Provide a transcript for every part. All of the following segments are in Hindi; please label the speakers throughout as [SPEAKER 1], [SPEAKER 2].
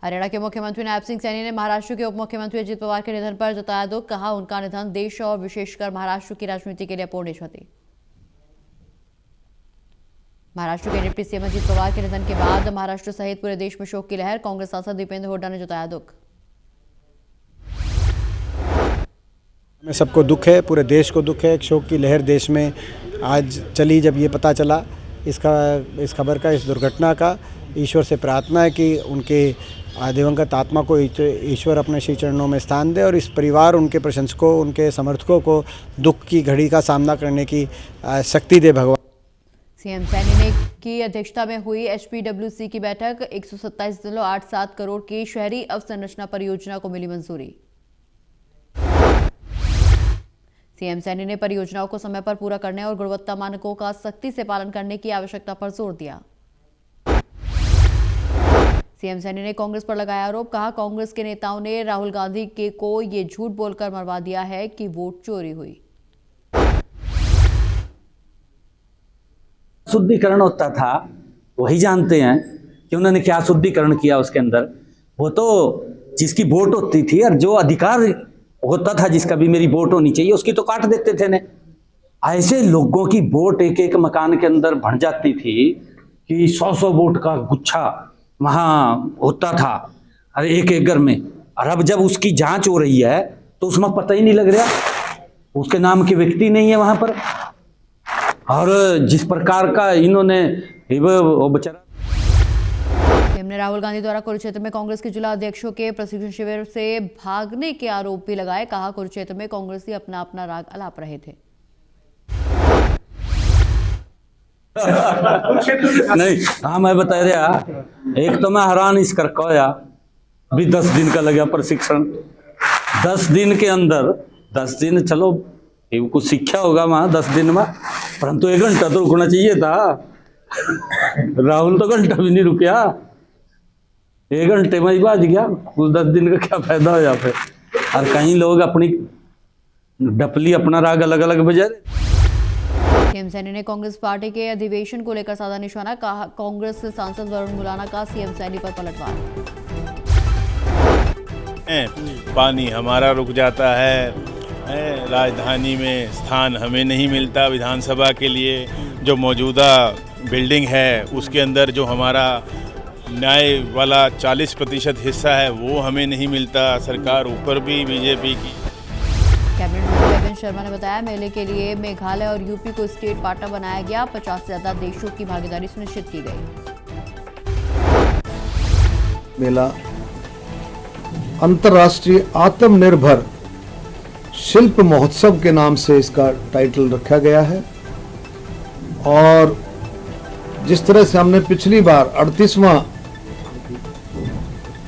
[SPEAKER 1] हरियाणा के मुख्यमंत्री नायब सिंह सैनी ने महाराष्ट्र के उप मुख्यमंत्री अजित पवार के निधन पर जताया दुख। कहा, उनका निधन देश और विशेषकर महाराष्ट्र की राजनीति के लिए अपूरणीय क्षति। महाराष्ट्र के डिप्टी सीएम अजित पवार के निधन के बाद महाराष्ट्र सहित पूरे देश में शोक की लहर। कांग्रेस सांसद दीपेंद्र हुड्डा ने जताया दुख।
[SPEAKER 2] हमें सबको दुख है, पूरे देश को दुख है। एक शोक की लहर देश में आज चली। जब ये पता चला इस खबर का, इस दुर्घटना का, ईश्वर से प्रार्थना है कि उनके दिवंगत आत्मा को ईश्वर अपने श्री चरणों में स्थान दे और इस परिवार, उनके प्रशंसकों, उनके समर्थकों को दुख की घड़ी का सामना करने की शक्ति दे भगवान।
[SPEAKER 1] सीएम सैनी ने की अध्यक्षता में हुई एचपीडब्ल्यूसी की बैठक। 127.87 करोड़ की शहरी अवसंरचना परियोजना को मिली मंजूरी। सीएम सैनी ने परियोजनाओं को समय पर पूरा करने और गुणवत्ता मानकों का सख्ती से पालन करने की आवश्यकता पर जोर दिया। सीएम सैनी ने कांग्रेस पर लगाया आरोप। कहा, कांग्रेस के नेताओं ने राहुल गांधी को ये झूठ बोलकर मरवा दिया है कि वोट चोरी हुई।
[SPEAKER 3] शुद्धिकरण होता था, वही जानते हैं कि उन्होंने क्या शुद्धिकरण किया उसके अंदर। वो तो जिसकी वोट होती थी और जो अधिकार होता था जिसका भी मेरी वोट होनी चाहिए, उसकी तो काट देते थे ने। ऐसे लोगों की वोट एक एक मकान के अंदर भर जाती थी कि 100-100 वोट का गुच्छा वहां होता था अरे एक एक घर में। और अब जब उसकी जांच हो रही है तो उसमें पता ही नहीं लग रहा, उसके नाम के व्यक्ति नहीं है वहां पर। और जिस प्रकार का इन्होंने वो बेचारा।
[SPEAKER 1] ने राहुल गांधी द्वारा कुरुक्षेत्र में कांग्रेस के जिला अध्यक्षों के प्रशिक्षण शिविर से भागने के आरोप भी लगाए। कहा, कुरुक्षेत्र में कांग्रेसी अपना अपना राग अलाप रहे थे।
[SPEAKER 3] नहीं, हाँ मैं बता रहा, एक तो मैं हैरान इस कर कोया भी 10 दिन का लगा प्रशिक्षण। 10 दिन के अंदर 10 दिन चलो कुछ सीखा होगा वहां 10 दिन में, परंतु 1 घंटा तो रुकना चाहिए था। राहुल तो घंटा भी नहीं रुकया, 1 घंटे में ही बाज गया। उस 10 दिन का क्या फायदा हो फिर। और कहीं लोग अपनी डपली अपना राग अलग अलग बजा रहे।
[SPEAKER 1] सीएम सैनी ने कांग्रेस पार्टी के अधिवेशन को लेकर साधा निशाना। कहा, कांग्रेस सांसद वरुण मुलाना का सीएम सैनी पर पलटवार।
[SPEAKER 4] पानी हमारा रुक जाता है, राजधानी में स्थान हमें नहीं मिलता। विधानसभा के लिए जो मौजूदा बिल्डिंग है उसके अंदर जो हमारा न्याय वाला 40% हिस्सा है वो हमें नहीं मिलता। सरकार ऊपर भी बीजेपी की।
[SPEAKER 1] कैबिनेट मंत्री अरविंद शर्मा ने बताया, मेले के लिए मेघालय और यूपी को स्टेट पार्टनर बनाया गया। 50 से ज्यादा देशों की भागीदारी सुनिश्चित की गई।
[SPEAKER 5] मेला अंतर्राष्ट्रीय आत्मनिर्भर शिल्प महोत्सव के नाम से इसका टाइटल रखा गया है। और जिस तरह से हमने पिछली बार 38वां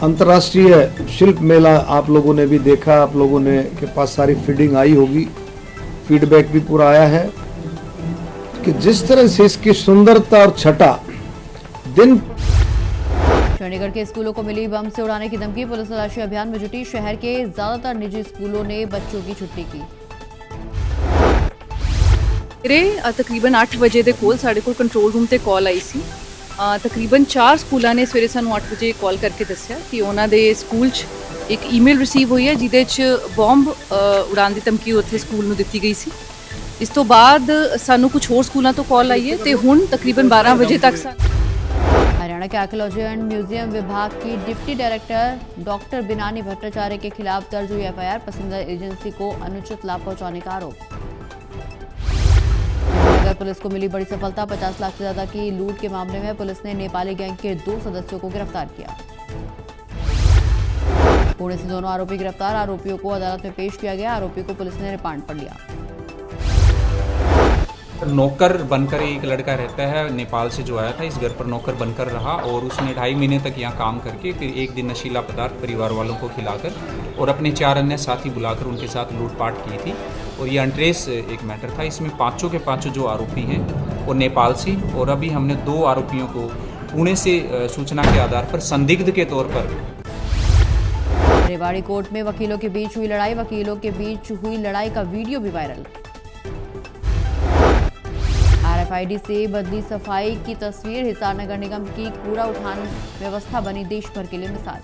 [SPEAKER 5] अंतर्राष्ट्रीय शिल्प मेला आप लोगों ने भी देखा, आप लोगों ने के पास सारी फीडिंग आई होगी, फीडबैक भी पूरा आया है कि जिस तरह से इसकी सुंदरता और छटा दिन।
[SPEAKER 1] चंडीगढ़ के स्कूलों को मिली बम से उड़ाने की धमकी। पुलिस तलाशी अभियान में जुटी। शहर के ज्यादातर निजी स्कूलों ने बच्चों की छुट्टी की।
[SPEAKER 6] तकरीबन 8 बजे ਦੇ ਕੋਲ ਸਾਡੇ ਕੋਲ ਕੰਟਰੋਲ ਰੂਮ ਤੇ ਕਾਲ ਆਈ ਸੀ। ਤਕਰੀਬਨ 4 ਸਕੂਲਾਂ ਨੇ ਸਵੇਰੇ ਸਾਨੂੰ 8 ਵਜੇ ਕਾਲ ਕਰਕੇ ਦੱਸਿਆ ਕਿ ਉਹਨਾਂ ਦੇ ਸਕੂਲ 'ਚ ਇੱਕ ਈਮੇਲ ਰਿਸੀਵ ਹੋਈ ਹੈ ਜਿਹਦੇ 'ਚ ਬੰਬ ਉਡਾਉਣ ਦੀ ਧਮਕੀ ਉੱਥੇ ਸਕੂਲ ਨੂੰ ਦਿੱਤੀ ਗਈ ਸੀ। ਇਸ ਤੋਂ ਬਾਅਦ ਸਾਨੂੰ ਕੁਝ ਹੋਰ ਸਕੂਲਾਂ ਤੋਂ ਕਾਲ ਆਈ ਹੈ ਤੇ ਹੁਣ ਤਕਰੀਬਨ 12 ਵਜੇ ਤੱਕ।
[SPEAKER 1] हरियाणा के आर्कियोलॉजी एंड म्यूजियम विभाग की डिप्टी डायरेक्टर डॉक्टर बिनानी भट्टाचार्य के खिलाफ दर्ज हुई एफआईआर। पसंदीदा एजेंसी को अनुचित लाभ पहुंचाने का आरोप। नगर पुलिस को मिली बड़ी सफलता। 50 लाख से ज्यादा की लूट के मामले में पुलिस ने नेपाली गैंग के 2 सदस्यों को गिरफ्तार किया। पुणे से दोनों आरोपी गिरफ्तार। आरोपियों को अदालत में पेश किया गया। आरोपी को पुलिस ने रिमांड पर लिया।
[SPEAKER 7] नौकर बनकर एक लड़का रहता है, नेपाल से जो आया था, इस घर पर नौकर बनकर रहा और उसने 2.5 महीने तक यहाँ काम करके फिर एक दिन नशीला पदार्थ परिवार वालों को खिलाकर और अपने 4 अन्य साथी बुलाकर उनके साथ लूटपाट की थी। और ये अनट्रेस एक मैटर था। इसमें 5 के 5 जो आरोपी हैं वो नेपाल से, और अभी हमने 2 आरोपियों को पुणे से सूचना के आधार पर संदिग्ध के तौर पर।
[SPEAKER 1] रेवाड़ी कोर्ट में वकीलों के बीच हुई लड़ाई। वकीलों के बीच हुई लड़ाई का वीडियो भी वायरल। आरएफआईडी से बदली सफाई की तस्वीर। हिसार नगर निगम की कूड़ा उठान व्यवस्था बनी देश भर के लिए मिसाल।